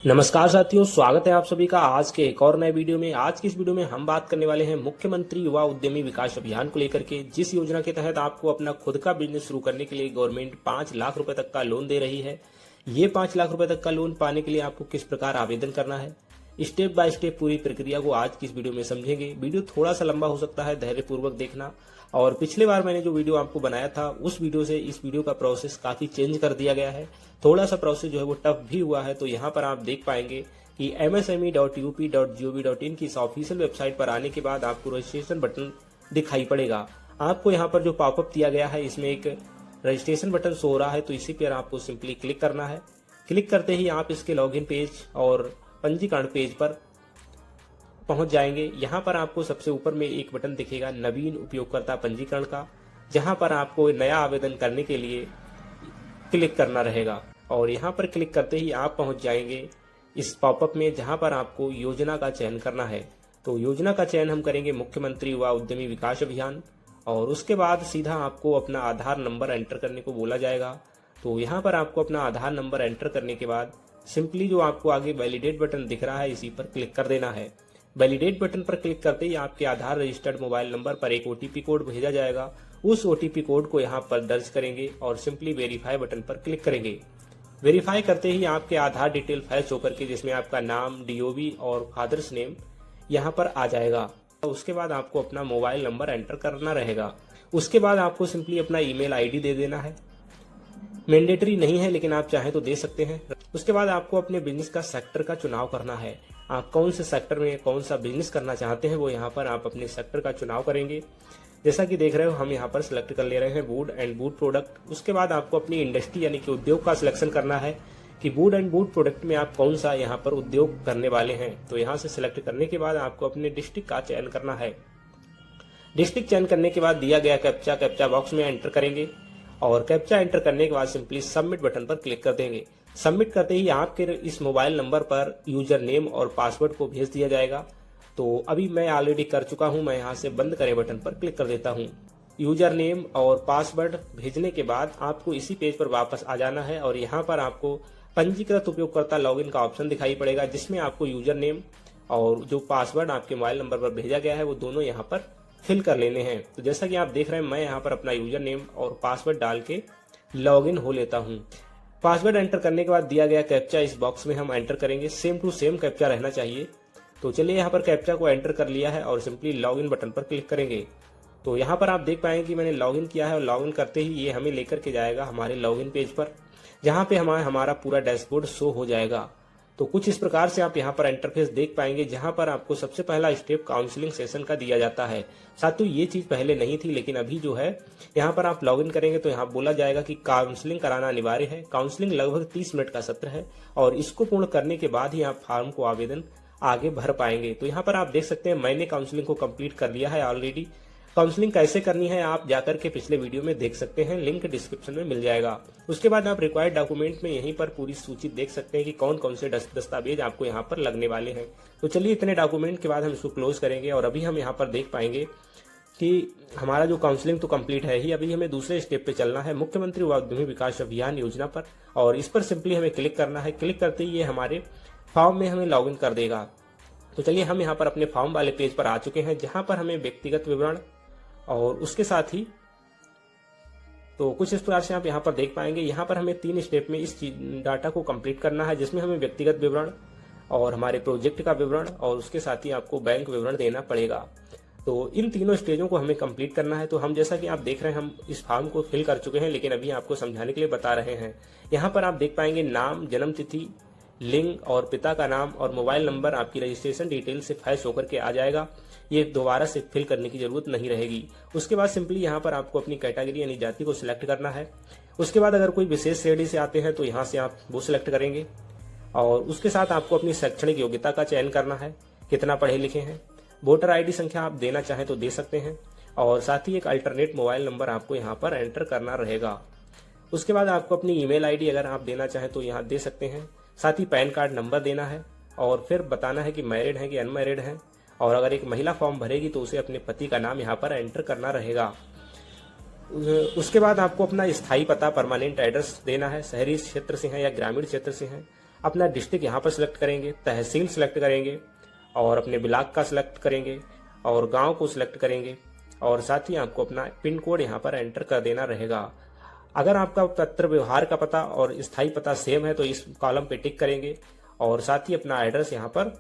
नमस्कार साथियों, स्वागत है आप सभी का आज के एक और नए वीडियो में। आज की इस वीडियो में हम बात करने वाले हैं मुख्यमंत्री युवा उद्यमी विकास अभियान को लेकर के, जिस योजना के तहत आपको अपना खुद का बिजनेस शुरू करने के लिए गवर्नमेंट 5 लाख रुपए तक का लोन दे रही है। ये 5 लाख रुपए तक का लोन पाने के लिए आपको किस प्रकार आवेदन करना है, स्टेप बाय स्टेप पूरी प्रक्रिया को आज की इस वीडियो में समझेंगे। वीडियो थोड़ा सा लंबा हो सकता है, धैर्यपूर्वक देखना। और पिछले बार मैंने जो वीडियो आपको बनाया था उस वीडियो से इस वीडियो का प्रोसेस काफी चेंज कर दिया गया है। थोड़ा सा प्रोसेस जो है वो टफ भी हुआ है। तो यहाँ पर आप देख पाएंगे कि msme.up.gov.in की इस ऑफिशियल वेबसाइट पर आने के बाद आपको रजिस्ट्रेशन बटन दिखाई पड़ेगा। आपको यहाँ पर जो पॉपअप दिया गया है इसमें एक रजिस्ट्रेशन बटन शो हो रहा है, तो इसी पर आपको सिंपली क्लिक करना है। क्लिक करते ही आप इसके लॉगिन पेज और पंजीकरण पेज पर पहुंच जाएंगे। यहाँ पर आपको सबसे ऊपर में एक बटन दिखेगा नवीन उपयोगकर्ता पंजीकरण का, जहाँ पर आपको नया आवेदन करने के लिए क्लिक करना रहेगा। और यहाँ पर क्लिक करते ही आप पहुंच जाएंगे इस पॉपअप में, जहाँ पर आपको योजना का चयन करना है। तो योजना का चयन हम करेंगे मुख्यमंत्री युवा उद्यमी विकास अभियान, और उसके बाद सीधा आपको अपना आधार नंबर एंटर करने को बोला जाएगा। तो यहाँ पर आपको अपना आधार नंबर एंटर करने के बाद सिंपली जो आपको आगे वैलिडेट बटन दिख रहा है इसी पर क्लिक कर देना है। वैलिडेट बटन पर क्लिक करते ही आपके आधार रजिस्टर्ड मोबाइल नंबर पर एक ओटीपी कोड भेजा जाएगा। उस ओटीपी कोड को यहाँ पर दर्ज करेंगे और सिंपली वेरीफाई बटन पर क्लिक करेंगे। वेरीफाई करते ही आपके आधार डिटेल फैच होकर के जिसमें आपका नाम, डीओबी और फादर्स नेम यहाँ पर आ जाएगा। उसके बाद आपको अपना मोबाइल नंबर एंटर करना रहेगा। उसके बाद आपको सिंपली अपना ईमेल आईडी दे देना है। मैंडेटरी नहीं है, लेकिन आप चाहें तो दे सकते हैं। उसके बाद आपको अपने बिजनेस का सेक्टर का चुनाव करना है। आप कौन से सेक्टर में कौन सा बिजनेस करना चाहते हैं वो यहाँ पर आप अपने सेक्टर का चुनाव करेंगे। जैसा कि देख रहे हो हम यहाँ पर सिलेक्ट कर ले रहे हैं वुड एंड वुड प्रोडक्ट। उसके बाद आपको अपनी इंडस्ट्री यानी कि उद्योग का सिलेक्शन करना है कि वुड एंड वुड प्रोडक्ट में आप कौन सा यहाँ पर उद्योग करने वाले हैं। तो यहाँ से सिलेक्ट करने के बाद आपको अपने डिस्ट्रिक्ट का चयन करना है। डिस्ट्रिक्ट चयन करने के बाद दिया गया कैप्चा बॉक्स में एंटर करेंगे, और कैप्चा एंटर करने के बाद सिंपली सबमिट बटन पर क्लिक कर देंगे। सबमिट करते ही आपके इस मोबाइल नंबर पर यूजर नेम और पासवर्ड को भेज दिया जाएगा। तो अभी मैं ऑलरेडी कर चुका हूं, मैं यहां से बंद करें बटन पर क्लिक कर देता हूं। यूजर नेम और पासवर्ड भेजने के बाद आपको इसी पेज पर वापस आ जाना है, और यहां पर आपको पंजीकृत उपयोगकर्ता लॉगिन का ऑप्शन दिखाई पड़ेगा, जिसमें आपको यूजर नेम और जो पासवर्ड आपके मोबाइल नंबर पर भेजा गया है वो दोनों यहाँ पर फिल कर लेने हैं। तो जैसा कि आप देख रहे हैं मैं यहाँ पर अपना यूजर नेम और पासवर्ड डाल के लॉगिन हो लेता हूँ। पासवर्ड एंटर करने के बाद दिया गया कैप्चा इस बॉक्स में हम एंटर करेंगे। सेम टू सेम कैप्चा रहना चाहिए। तो चलिए यहाँ पर कैप्चा को एंटर कर लिया है और सिंपली लॉगिन बटन पर क्लिक करेंगे। तो यहाँ पर आप देख पाएंगे कि मैंने लॉगिन किया है, और लॉगिन करते ही ये हमें लेकर के जाएगा हमारे लॉगिन पेज पर, जहाँ पे हमारा पूरा डैशबोर्ड शो हो जाएगा। तो कुछ इस प्रकार से आप यहाँ पर इंटरफेस देख पाएंगे, जहाँ पर आपको सबसे पहला स्टेप काउंसलिंग सेशन का दिया जाता है। साथियों ये चीज पहले नहीं थी, लेकिन अभी जो है यहाँ पर आप लॉगिन करेंगे तो यहाँ बोला जाएगा कि काउंसलिंग कराना अनिवार्य है। काउंसलिंग लगभग 30 मिनट का सत्र है, और इसको पूर्ण करने के बाद ही आप फॉर्म को आवेदन आगे भर पाएंगे। तो यहाँ पर आप देख सकते हैं मैंने काउंसलिंग को कंप्लीट कर लिया है ऑलरेडी। काउंसलिंग कैसे करनी है आप जाकर के पिछले वीडियो में देख सकते हैं, लिंक डिस्क्रिप्शन में मिल जाएगा। उसके बाद आप रिक्वायर्ड डॉक्यूमेंट में यहीं पर पूरी सूची देख सकते हैं कि कौन कौन से दस्तावेज आपको यहाँ पर लगने वाले हैं। तो चलिए इतने डॉक्यूमेंट के बाद हम इसको क्लोज करेंगे, और अभी हम यहाँ पर देख पाएंगे कि हमारा जो काउंसलिंग तो कंप्लीट है ही। अभी हमें दूसरे स्टेप पे चलना है मुख्यमंत्री युवा उद्यमी विकास अभियान योजना पर, और इस पर सिंपली हमें क्लिक करना है। क्लिक करते ही ये हमारे फॉर्म में हमें लॉगिन कर देगा। तो चलिए हम यहाँ पर अपने फॉर्म वाले पेज पर आ चुके हैं, जहाँ पर हमें व्यक्तिगत विवरण और उसके साथ ही तो कुछ इस प्रकार से आप यहाँ पर देख पाएंगे। यहाँ पर हमें 3 स्टेप में इस डाटा को कंप्लीट करना है, जिसमें हमें व्यक्तिगत विवरण और हमारे प्रोजेक्ट का विवरण और उसके साथ ही आपको बैंक विवरण देना पड़ेगा। तो इन तीनों स्टेजों को हमें कंप्लीट करना है। तो हम जैसा कि आप देख रहे हैं हम इस फॉर्म को फिल कर चुके हैं, लेकिन अभी आपको समझाने के लिए बता रहे हैं। यहाँ पर आप देख पाएंगे नाम, जन्म तिथि, लिंग और पिता का नाम और मोबाइल नंबर आपकी रजिस्ट्रेशन डिटेल से फैच होकर के आ जाएगा। ये दोबारा से फिल करने की जरूरत नहीं रहेगी। उसके बाद सिंपली यहाँ पर आपको अपनी कैटेगरी यानी जाति को सिलेक्ट करना है। उसके बाद अगर कोई विशेष श्रेणी से आते हैं तो यहाँ से आप वो सिलेक्ट करेंगे, और उसके साथ आपको अपनी शैक्षणिक योग्यता का चयन करना है, कितना पढ़े लिखे हैं। वोटर आईडी संख्या आप देना चाहें तो दे सकते हैं, और साथ ही एक अल्टरनेट मोबाइल नंबर आपको यहाँ पर एंटर करना रहेगा। उसके बाद आपको अपनी ईमेल आईडी अगर आप देना चाहें तो यहाँ दे सकते हैं। साथ ही पैन कार्ड नंबर देना है, और फिर बताना है कि मैरिड है कि अनमैरिड है, और अगर एक महिला फॉर्म भरेगी तो उसे अपने पति का नाम यहाँ पर एंटर करना रहेगा। उसके बाद आपको अपना स्थायी पता परमानेंट एड्रेस देना है, शहरी क्षेत्र से है या ग्रामीण क्षेत्र से है, अपना डिस्ट्रिक्ट यहाँ पर सिलेक्ट करेंगे, तहसील सिलेक्ट करेंगे और अपने ब्लॉक का सिलेक्ट करेंगे और गांव को सिलेक्ट करेंगे और साथ ही आपको अपना पिन कोड यहाँ पर एंटर कर देना रहेगा। अगर आपका पत्र व्यवहार का पता और स्थायी पता सेम है तो इस कॉलम पे टिक करेंगे और साथ ही अपना एड्रेस यहाँ पर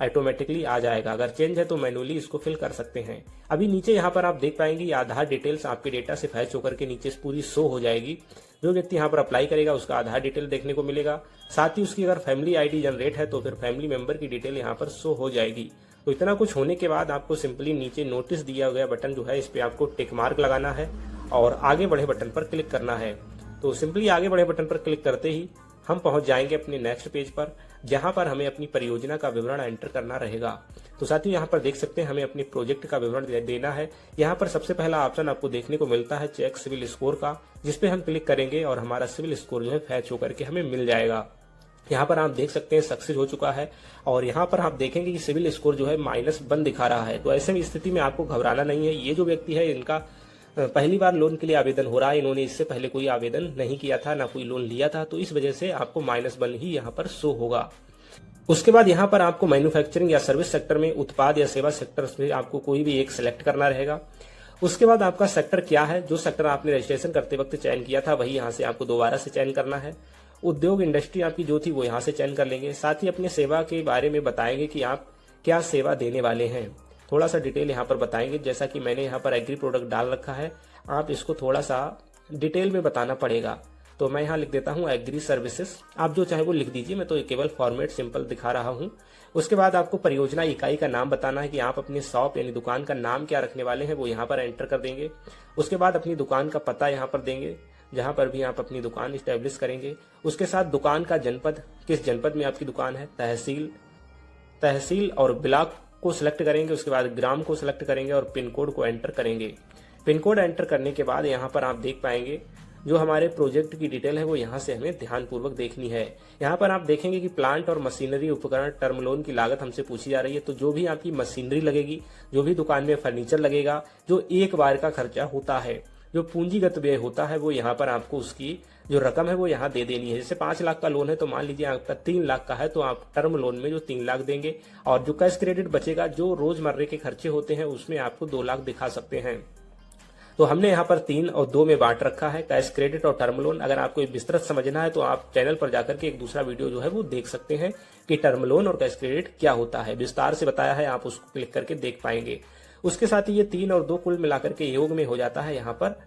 ऑटोमेटिकली आ जाएगा। अगर चेंज है तो मैन्युअली इसको फिल कर सकते हैं। अभी नीचे यहाँ पर आप देख पाएंगे आधार डिटेल्स आपके डेटा से फैच होकर के नीचे पूरी शो हो जाएगी। जो व्यक्ति यहाँ पर अप्लाई करेगा उसका आधार डिटेल देखने को मिलेगा, साथ ही उसकी अगर फैमिली आईडी जनरेट है तो फिर फैमिली मेंबर की डिटेल यहाँ पर शो हो जाएगी। तो इतना कुछ होने के बाद आपको सिंपली नीचे नोटिस दिया गया बटन जो है इस पे आपको टिक मार्क लगाना है और आगे बढ़े बटन पर क्लिक करना है। तो सिंपली आगे बढ़े बटन पर क्लिक करते ही हम पहुंच जाएंगे अपने नेक्स्ट पेज पर, जहां पर हमें अपनी परियोजना का विवरण एंटर करना रहेगा। तो साथियों यहाँ पर देख सकते हैं हमें अपने प्रोजेक्ट का विवरण देना है। यहाँ पर सबसे पहला ऑप्शन आपको देखने को मिलता है चेक सिविल स्कोर का, जिसपे हम क्लिक करेंगे और हमारा सिविल स्कोर जो है फैच होकर के हमें मिल जाएगा। यहाँ पर आप देख सकते हैं सक्सेस हो चुका है और यहाँ पर आप देखेंगे कि सिविल स्कोर जो है -1 दिखा रहा है। तो ऐसे में स्थिति में आपको घबराना नहीं है। ये जो व्यक्ति है इनका पहली बार लोन के लिए आवेदन हो रहा है, इन्होंने इससे पहले कोई आवेदन नहीं किया था, ना कोई लोन लिया था, तो इस वजह से आपको -1 ही यहाँ पर शो होगा। उसके बाद यहाँ पर आपको मैन्युफैक्चरिंग या सर्विस सेक्टर में, उत्पाद या सेवा सेक्टर में आपको कोई भी एक सिलेक्ट करना रहेगा। उसके बाद आपका सेक्टर क्या है, जो सेक्टर आपने रजिस्ट्रेशन करते वक्त चयन किया था वही यहाँ से आपको दोबारा से चयन करना है। उद्योग इंडस्ट्री आपकी जो थी वो यहाँ से चयन कर लेंगे। साथ ही अपने सेवा के बारे में बताएंगे कि आप क्या सेवा देने वाले हैं, थोड़ा सा डिटेल यहाँ पर बताएंगे। जैसा कि मैंने यहाँ पर एग्री प्रोडक्ट डाल रखा है, आप इसको थोड़ा सा डिटेल में बताना पड़ेगा। तो मैं यहाँ लिख देता हूँ एग्री सर्विसेज, आप जो चाहे वो लिख दीजिए, मैं तो केवल फॉर्मेट सिंपल दिखा रहा हूँ। उसके बाद आपको परियोजना इकाई का नाम बताना है कि आप अपने शॉप यानी दुकान का नाम क्या रखने वाले हैं, वो यहाँ पर एंटर कर देंगे। उसके बाद अपनी दुकान का पता यहाँ पर देंगे, जहाँ पर भी आप अपनी दुकान स्टैब्लिश करेंगे। उसके साथ दुकान का जनपद, किस जनपद में आपकी दुकान है, तहसील और ब्लॉक को सिलेक्ट करेंगे। उसके बाद ग्राम को सिलेक्ट करेंगे और पिन कोड को एंटर करेंगे। पिन कोड एंटर करने के बाद यहाँ पर आप देख पाएंगे जो हमारे प्रोजेक्ट की डिटेल है वो यहाँ से हमें ध्यानपूर्वक देखनी है। यहाँ पर आप देखेंगे कि प्लांट और मशीनरी उपकरण टर्म लोन की लागत हमसे पूछी जा रही है। तो जो भी आपकी मशीनरी लगेगी, जो भी दुकान में फर्नीचर लगेगा, जो एक बार का खर्चा होता है, जो पूंजीगत व्यय होता है, वो यहाँ पर आपको उसकी जो रकम है वो यहाँ दे देनी है। जैसे 5 लाख का लोन है तो मान लीजिए आपका 3 लाख का है, तो आप टर्म लोन में जो 3 लाख देंगे और जो कैश क्रेडिट बचेगा, जो रोजमर्रे के खर्चे होते हैं, उसमें आपको 2 लाख दिखा सकते हैं। तो हमने यहाँ पर 3 और 2 में बांट रखा है, कैश क्रेडिट और टर्म लोन। अगर आपको विस्तृत समझना है तो आप चैनल पर जाकर के एक दूसरा वीडियो जो है वो देख सकते हैं कि टर्म लोन और कैश क्रेडिट क्या होता है, विस्तार से बताया है, आप उसको क्लिक करके देख पाएंगे। उसके साथ ही ये 3 और 2 कुल मिलाकर के योग में हो जाता है यहाँ पर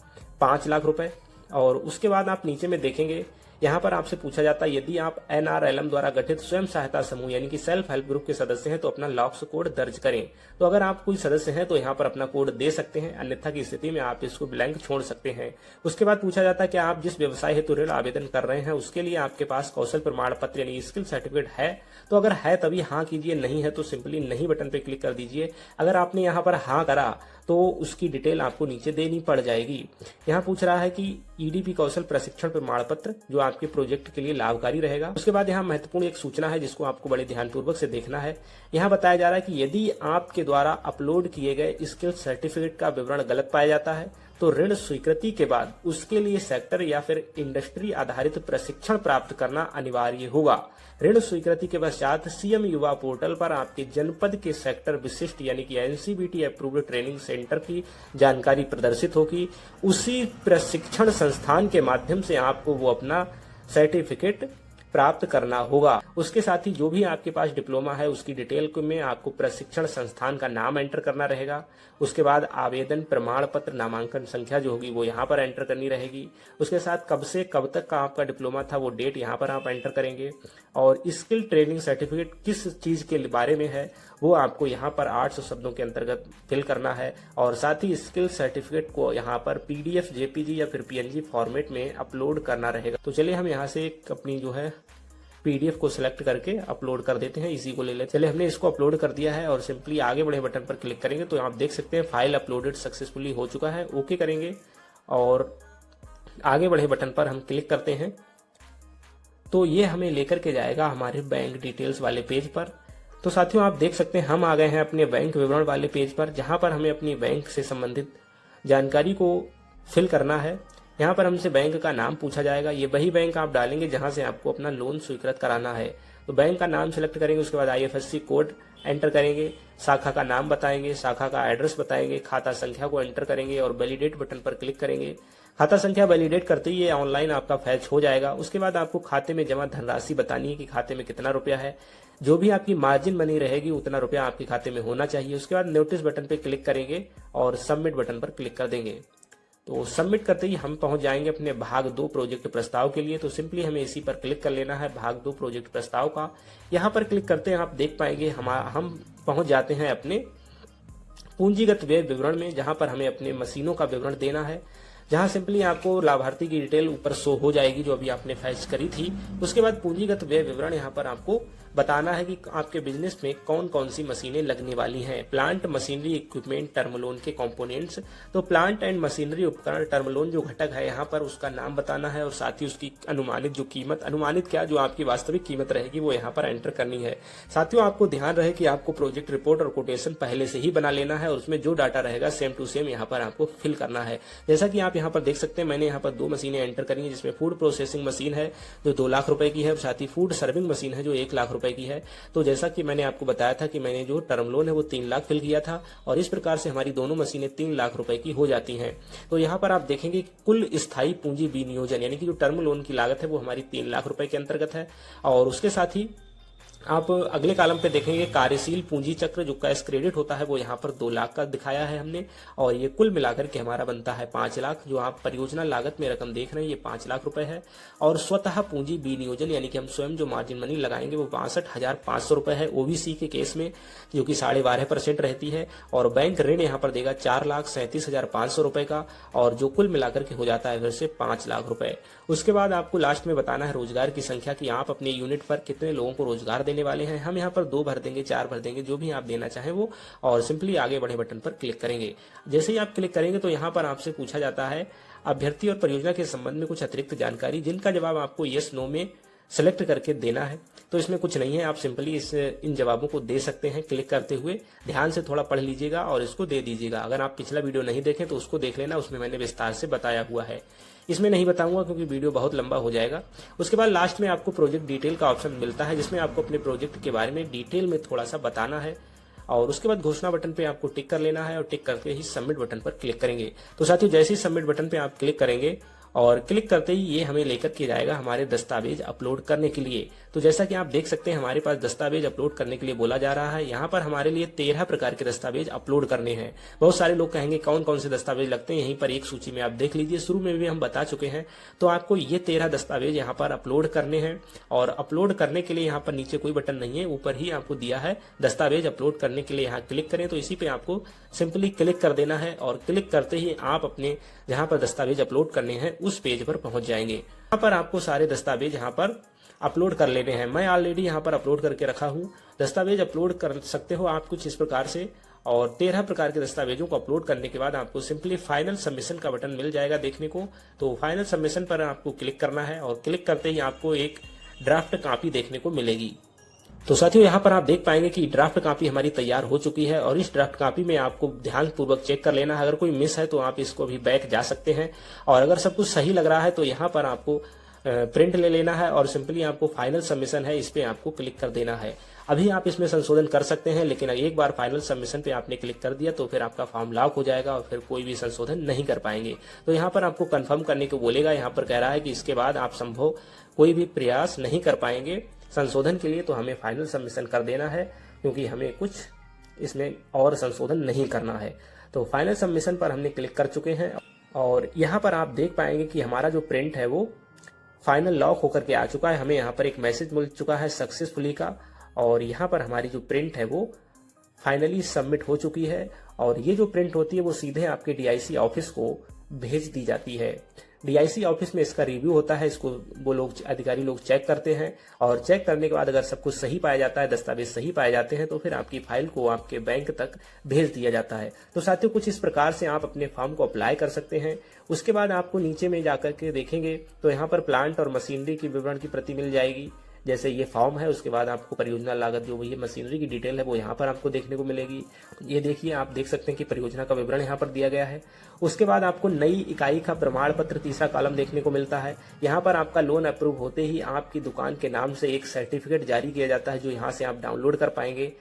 5 लाख रुपए। और उसके बाद आप नीचे में देखेंगे यहाँ पर आपसे पूछा जाता है यदि आप NRLM द्वारा गठित स्वयं सहायता समूह यानी कि सेल्फ हेल्प ग्रुप के सदस्य हैं तो अपना लॉक्स कोड दर्ज करें। तो अगर आप कोई सदस्य हैं तो यहाँ पर अपना कोड दे सकते हैं, अन्यथा की स्थिति में आप इसको ब्लैंक छोड़ सकते हैं। उसके बाद पूछा जाता है कि आप जिस व्यवसाय हेतु ऋण आवेदन कर रहे हैं उसके लिए आपके पास कौशल प्रमाण पत्र यानी स्किल सर्टिफिकेट है। तो अगर है तभी हाँ कीजिए, नहीं है तो सिंपली नहीं बटन पे क्लिक कर दीजिए। अगर आपने यहाँ पर हाँ करा तो उसकी डिटेल आपको नीचे देनी पड़ जाएगी। यहाँ पूछ रहा है कि EDP कौशल प्रशिक्षण प्रमाण पत्र जो आपके प्रोजेक्ट के लिए लाभकारी रहेगा। उसके बाद यहाँ महत्वपूर्ण एक सूचना है जिसको आपको बड़े ध्यानपूर्वक से देखना है। यहाँ बताया जा रहा है कि यदि आपके द्वारा अपलोड किए गए स्किल सर्टिफिकेट का विवरण गलत पाया जाता है तो ऋण स्वीकृति के बाद उसके लिए सेक्टर या फिर इंडस्ट्री आधारित प्रशिक्षण प्राप्त करना अनिवार्य होगा। ऋण स्वीकृति के पश्चात CM युवा पोर्टल पर आपके जनपद के सेक्टर विशिष्ट यानी कि NCBT अप्रूव्ड ट्रेनिंग सेंटर की जानकारी प्रदर्शित होगी। उसी प्रशिक्षण संस्थान के माध्यम से आपको वो अपना सर्टिफिकेट प्राप्त करना होगा। उसके साथ ही जो भी आपके पास डिप्लोमा है उसकी डिटेल में आपको प्रशिक्षण संस्थान का नाम एंटर करना रहेगा। उसके बाद आवेदन प्रमाण पत्र नामांकन संख्या जो होगी वो यहाँ पर एंटर करनी रहेगी। उसके साथ कब से कब तक का आपका डिप्लोमा था वो डेट यहाँ पर आप एंटर करेंगे। और स्किल ट्रेनिंग सर्टिफिकेट किस चीज के बारे में है वो आपको यहाँ पर 800 शब्दों के अंतर्गत फिल करना है। और साथ ही स्किल सर्टिफिकेट को यहाँ पर PDF, JPG या फिर PNG फॉर्मेट में अपलोड करना रहेगा। तो चलिए हम यहाँ से एक अपनी जो है PDF को सिलेक्ट करके अपलोड कर देते हैं, इसी को ले लेते हैं। चलिए हमने इसको अपलोड कर दिया है और सिंपली आगे बढ़े बटन पर क्लिक करेंगे तो आप देख सकते हैं फाइल अपलोडेड सक्सेसफुली हो चुका है। ओके करेंगे और आगे बढ़े बटन पर हम क्लिक करते हैं तो ये हमें लेकर के जाएगा हमारे बैंक डिटेल्स वाले पेज पर। तो साथियों आप देख सकते हैं हम आ गए हैं अपने बैंक विवरण वाले पेज पर, जहां पर हमें अपनी बैंक से संबंधित जानकारी को फिल करना है। यहाँ पर हमसे बैंक का नाम पूछा जाएगा, ये वही बैंक आप डालेंगे जहाँ से आपको अपना लोन स्वीकृत कराना है। तो बैंक का नाम सेलेक्ट करेंगे, उसके बाद IFSC कोड एंटर करेंगे, शाखा का नाम बताएंगे, शाखा का एड्रेस बताएंगे, खाता संख्या को एंटर करेंगे और वैलिडेट बटन पर क्लिक करेंगे। खाता संख्या वैलिडेट करते ही ये ऑनलाइन आपका फैच हो जाएगा। उसके बाद आपको खाते में जमा धनराशि बतानी है कि खाते में कितना रुपया है। जो भी आपकी मार्जिन मनी रहेगी उतना रुपया आपके खाते में होना चाहिए। उसके बाद नोटिस बटन पर क्लिक करेंगे और सबमिट बटन पर क्लिक कर देंगे। तो सबमिट करते ही हम पहुंच जाएंगे अपने भाग 2 प्रोजेक्ट प्रस्ताव के लिए। तो सिंपली हमें इसी पर क्लिक कर लेना है, भाग 2 प्रोजेक्ट प्रस्ताव का। यहाँ पर क्लिक करते हैं आप देख पाएंगे हम पहुंच जाते हैं अपने पूंजीगत व्यय विवरण में, जहां पर हमें अपने मशीनों का विवरण देना है। जहां सिंपली आपको लाभार्थी की डिटेल ऊपर शो हो जाएगी जो अभी आपने फैच करी थी। उसके बाद पूंजीगत व्यय विवरण यहाँ पर आपको बताना है कि आपके बिजनेस में कौन कौन सी मशीनें लगने वाली हैं। Plant, machinery, equipment, term loan के कंपोनेंट्स। तो प्लांट एंड मशीनरी उपकरण टर्म लोन जो घटक है यहाँ पर उसका नाम बताना है और साथ ही उसकी अनुमानित जो कीमत, अनुमानित क्या, जो आपकी वास्तविक कीमत रहेगी वो यहाँ पर एंटर करनी है। साथियों आपको ध्यान रहे कि आपको प्रोजेक्ट रिपोर्ट और कोटेशन पहले से ही बना लेना है और उसमें जो डाटा रहेगा सेम टू सेम यहाँ पर आपको फिल करना है। जैसा कि आप यहाँ पर देख सकते हैं, मैंने यहाँ पर 2 मशीनें एंटर करी है, जिसमें फूड प्रोसेसिंग मशीन है जो 2 लाख रुपए की है और साथ ही फूड सर्विंग मशीन है जो 1 लाख रुपए की है। तो जैसा कि मैंने आपको बताया था कि मैंने जो टर्म लोन है वो 3 लाख फिल किया था और इस प्रकार से हमारी दोनों मशीनें 3 लाख रुपए की हो जाती हैं। तो यहाँ पर आप देखेंगे कुल स्थायी पूंजी विनियोजन यानी कि जो टर्म लोन की लागत है वो हमारी 3 लाख रुपए के अंतर्गत है। और उसके साथ ही आप अगले कॉलम पे देखेंगे कार्यशील पूंजी चक्र जो कैश क्रेडिट होता है वो यहाँ पर 2 लाख का दिखाया है हमने और ये कुल मिलाकर के हमारा बनता है 5 लाख। जो आप परियोजना लागत में रकम देख रहे हैं ये 5 लाख रुपए है। और स्वतः पूंजी विनियोजन यानी कि हम स्वयं जो मार्जिन मनी लगाएंगे वो 62,500 रुपए है OBC के केस में, जो कि 12.5% रहती है। और बैंक ऋण यहाँ पर देगा 4,37,500 रुपए का और जो कुल मिलाकर के हो जाता है फिर से 5 लाख रुपए। उसके बाद आपको लास्ट में बताना है रोजगार की संख्या कि आप अपने यूनिट पर कितने लोगों को रोजगार देने वाले हैं। हम यहाँ पर 2 भर देंगे, 4 भर देंगे, जो भी आप देना चाहें वो, और सिंपली आगे बढ़े बटन पर क्लिक करेंगे। जैसे ही आप क्लिक करेंगे तो यहाँ पर आपसे पूछा जाता है अभ्यर्थी और परियोजना के संबंध में कुछ अतिरिक्त जानकारी, जिनका जवाब आपको यस नो में सेलेक्ट करके देना है। तो इसमें कुछ नहीं है, आप सिंपली इन जवाबों को दे सकते हैं क्लिक करते हुए। ध्यान से थोड़ा पढ़ लीजिएगा और इसको दे दीजिएगा। अगर आप पिछला वीडियो नहीं देखें तो उसको देख लेना, उसमें मैंने विस्तार से बताया हुआ है। इसमें नहीं बताऊंगा क्योंकि वीडियो बहुत लंबा हो जाएगा। उसके बाद लास्ट में आपको प्रोजेक्ट डिटेल का ऑप्शन मिलता है, जिसमें आपको अपने प्रोजेक्ट के बारे में डिटेल में थोड़ा सा बताना है। और उसके बाद घोषणा बटन पे आपको टिक कर लेना है और टिक करके ही सबमिट बटन पर क्लिक करेंगे। तो साथियों जैसे ही सबमिट बटन पे आप क्लिक करेंगे और क्लिक करते ही ये हमें लेकर के जाएगा हमारे दस्तावेज अपलोड करने के लिए। तो जैसा कि आप देख सकते हैं हमारे पास दस्तावेज अपलोड करने के लिए बोला जा रहा है। यहाँ पर हमारे लिए 13 प्रकार के दस्तावेज अपलोड करने हैं। बहुत सारे लोग कहेंगे कौन कौन से दस्तावेज लगते हैं, यहीं पर एक सूची में आप देख लीजिए, शुरू में भी हम बता चुके हैं। तो आपको ये 13 दस्तावेज यहाँ पर अपलोड करने हैं और अपलोड करने के लिए यहाँ पर नीचे कोई बटन नहीं है, ऊपर ही आपको दिया है दस्तावेज अपलोड करने के लिए। यहाँ क्लिक करें तो इसी पे आपको सिंपली क्लिक कर देना है और क्लिक करते ही आप अपने जहाँ पर दस्तावेज अपलोड करने हैं उस पेज पर पहुंच जाएंगे। यहाँ पर आपको सारे दस्तावेज यहाँ पर अपलोड कर लेने हैं। मैं ऑलरेडी यहाँ पर अपलोड करके रखा हूँ। दस्तावेज अपलोड कर सकते हो आप कुछ इस प्रकार से, और 13 प्रकार के दस्तावेजों को अपलोड करने के बाद आपको सिंपली फाइनल सबमिशन का बटन मिल जाएगा देखने को। तो फाइनल सबमिशन पर आपको क्लिक करना है और क्लिक करते ही आपको एक ड्राफ्ट कॉपी देखने को मिलेगी। तो साथियों यहाँ पर आप देख पाएंगे कि ड्राफ्ट कॉपी हमारी तैयार हो चुकी है और इस ड्राफ्ट कॉपी में आपको ध्यानपूर्वक चेक कर लेना है। अगर कोई मिस है तो आप इसको भी बैक जा सकते हैं, और अगर सब कुछ सही लग रहा है तो यहाँ पर आपको प्रिंट ले लेना है और सिंपली आपको फाइनल सबमिशन है इस पे आपको क्लिक कर देना है। अभी आप इसमें संशोधन कर सकते हैं, लेकिन एक बार फाइनल सबमिशन पे आपने क्लिक कर दिया तो फिर आपका फॉर्म लॉक हो जाएगा और फिर कोई भी संशोधन नहीं कर पाएंगे। तो यहाँ पर आपको कंफर्म करने को बोलेगा। यहाँ पर कह रहा है कि इसके बाद आप संभव कोई भी प्रयास नहीं कर पाएंगे संशोधन के लिए, तो हमें फाइनल सबमिशन कर देना है क्योंकि हमें कुछ इसमें और संशोधन नहीं करना है। तो फाइनल सबमिशन पर हमने क्लिक कर चुके हैं और यहाँ पर आप देख पाएंगे कि हमारा जो प्रिंट है वो फाइनल लॉक होकर के आ चुका है। हमें यहाँ पर एक मैसेज मिल चुका है सक्सेसफुली का, और यहाँ पर हमारी जो प्रिंट है वो फाइनली सबमिट हो चुकी है। और ये जो प्रिंट होती है वो सीधे आपके DIC ऑफिस को भेज दी जाती है। DIC ऑफिस में इसका रिव्यू होता है, इसको वो लोग अधिकारी लोग चेक करते हैं और चेक करने के बाद अगर सब कुछ सही पाया जाता है, दस्तावेज सही पाए जाते हैं, तो फिर आपकी फाइल को आपके बैंक तक भेज दिया जाता है। तो साथियों कुछ इस प्रकार से आप अपने फॉर्म को अप्लाई कर सकते हैं। उसके बाद आपको नीचे में जाकर के देखेंगे तो यहाँ पर प्लांट और मशीनरी की विवरण की प्रति मिल जाएगी। जैसे ये फॉर्म है, उसके बाद आपको परियोजना लागत जो ये मशीनरी की डिटेल है वो यहाँ पर आपको देखने को मिलेगी। ये देखिए, आप देख सकते हैं कि परियोजना का विवरण यहाँ पर दिया गया है। उसके बाद आपको नई इकाई का प्रमाण पत्र तीसरा कॉलम देखने को मिलता है। यहाँ पर आपका लोन अप्रूव होते ही आपकी दुकान के नाम से एक सर्टिफिकेट जारी किया जाता है, जो यहाँ से आप डाउनलोड कर पाएंगे।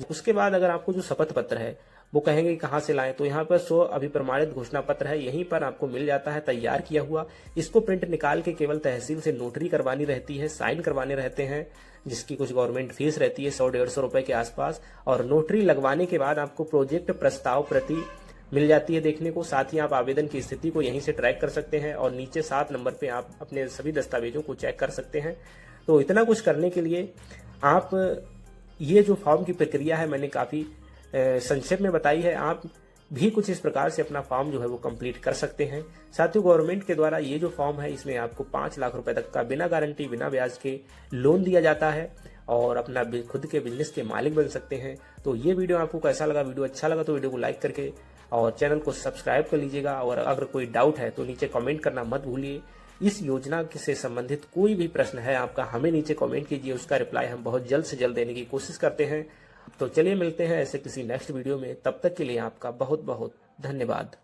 उसके बाद अगर आपको जो शपथ पत्र है वो कहेंगे कहाँ से लाएं, तो यहाँ पर 100 अभिप्रमाणित घोषणा पत्र है, यहीं पर आपको मिल जाता है तैयार किया हुआ। इसको प्रिंट निकाल के केवल तहसील से नोटरी करवानी रहती है, साइन करवाने रहते हैं, जिसकी कुछ गवर्नमेंट फीस रहती है 100-150 रुपए के आसपास। और नोटरी लगवाने के बाद आपको प्रोजेक्ट प्रस्ताव प्रति मिल जाती है देखने को। साथ ही आप आवेदन की स्थिति को यहीं से ट्रैक कर सकते हैं और नीचे 7 नंबर पे आप अपने सभी दस्तावेजों को चेक कर सकते हैं। तो इतना कुछ करने के लिए आप ये जो फॉर्म की प्रक्रिया है मैंने काफ़ी संक्षेप में बताई है। आप भी कुछ इस प्रकार से अपना फॉर्म जो है वो कंप्लीट कर सकते हैं। साथियों, गवर्नमेंट के द्वारा ये जो फॉर्म है इसमें आपको 5 लाख रुपए तक का बिना गारंटी बिना ब्याज के लोन दिया जाता है और अपना खुद के बिजनेस के मालिक बन सकते हैं। तो ये वीडियो आपको कैसा लगा? वीडियो अच्छा लगा तो वीडियो को लाइक करके और चैनल को सब्सक्राइब कर लीजिएगा। और अगर कोई डाउट है तो नीचे कमेंट करना मत भूलिए। इस योजना से संबंधित कोई भी प्रश्न है आपका, हमें नीचे कमेंट कीजिए, उसका रिप्लाई हम बहुत जल्द से जल्द देने की कोशिश करते हैं। तो चलिए मिलते हैं ऐसे किसी नेक्स्ट वीडियो में, तब तक के लिए आपका बहुत बहुत धन्यवाद।